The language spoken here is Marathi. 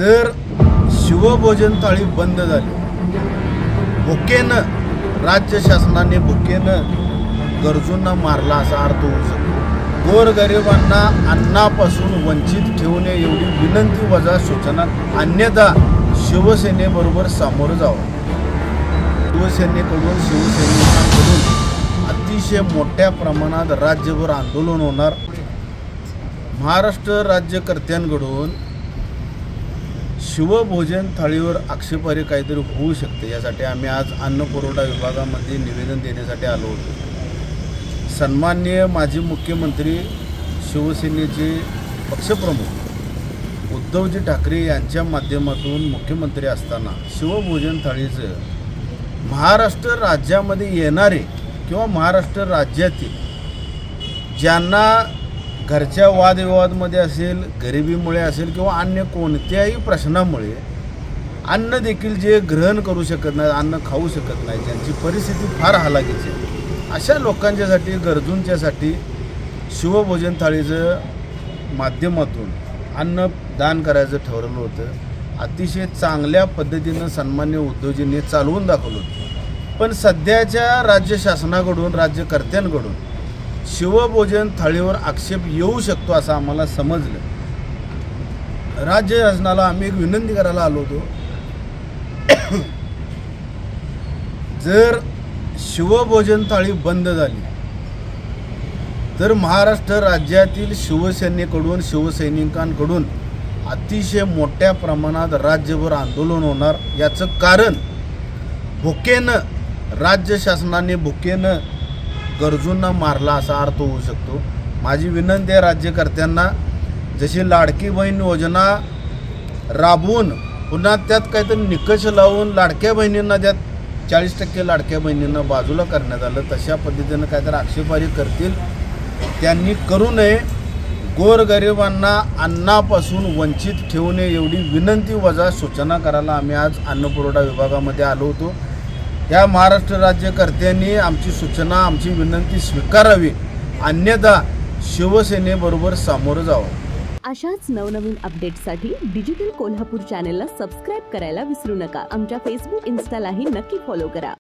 जर शिवभोजन थाळी बंद झाली, भुकेनं राज्य शासनाने भुकेनं गरजूंना मारला असा अर्थ होऊ शकतो। गोरगरिबांना अन्नापासून वंचित ठेवू नये एवढी विनंती वजा सूचना, अन्यथा शिवसेनेबरोबर सामोरं जावं। शिवसेनेकडून शिवसैनिकांकडून अतिशय मोठ्या प्रमाणात राज्यभर आंदोलन होणार। महाराष्ट्र राज्यकर्त्यांकडून शिवभोजन थाळीवर आक्षेपार्ह काहीतरी होऊ शकते, यासाठी आम्ही आज अन्न पुरवठा विभागामध्ये निवेदन देण्यासाठी आलो होतो। सन्माननीय माजी मुख्यमंत्री शिवसेनेचे पक्षप्रमुख उद्धवजी ठाकरे यांच्या माध्यमातून मुख्यमंत्री असताना शिवभोजन थाळीचं महाराष्ट्र राज्यामध्ये येणारे किंवा महाराष्ट्र राज्यातील ज्यांना घरच्या वादविवादामध्ये असेल, गरिबीमुळे असेल किंवा अन्य कोणत्याही प्रश्नामुळे अन्न देखील जे ग्रहण करू शकत नाही, अन्न खाऊ शकत नाही, ज्यांची परिस्थिती फार हलाखीची आहे, अशा लोकांच्यासाठी, गरजूंच्यासाठी शिवभोजन थाळीचं माध्यमातून अन्न दान करायचं ठरवलं होतं। अतिशय चांगल्या पद्धतीनं सन्मान्य उद्धवजींनी चालवून दाखवलं होतं। पण सध्याच्या राज्य शासनाकडून, राज्यकर्त्यांकडून शिवभोजन थाळीवर आक्षेप येऊ शकतो असं आम्हाला समजलं। राज्य शासनाला आम्ही एक विनंती करायला आलो होतो, जर शिवभोजन थाळी बंद झाली तर महाराष्ट्र राज्यातील शिवसेनेकडून, शिवसैनिकांकडून अतिशय मोठ्या प्रमाणात राज्यभर आंदोलन होणार। याचं कारण भुकेनं राज्य शासनाने भुकेनं गरजूंना मारला असा अर्थ होऊ शकतो। माझी विनंती आहे राज्यकर्त्यांना, जशी लाडकी बहीण योजना राबवून पुन्हा त्यात काहीतरी निकष लावून लाडक्या बहिणींना त्यात 40% लाडक्या बहिणींना बाजूला करण्यात आलं, तशा पद्धतीनं काहीतरी आक्षेपार्ह करतील त्यांनी करू नये। गोरगरिबांना अन्नापासून वंचित ठेवू नये एवढी विनंती वजा सूचना करायला आम्ही आज अन्न पुरवठा विभागामध्ये आलो होतो। या महाराष्ट्र राज्यकर्त्यांनी आमची सूचना, आमची विनंती स्वीकारावी, अन्यथा शिवसेनेबरोबर सामोरं जावं। अशाच नवनवीन अपडेट्ससाठी डिजिटल कोल्हापूर चॅनेलला सबस्क्राईब करायला विसरू नका। आमच्या फेसबुक, इन्स्टालाही नक्की फॉलो करा।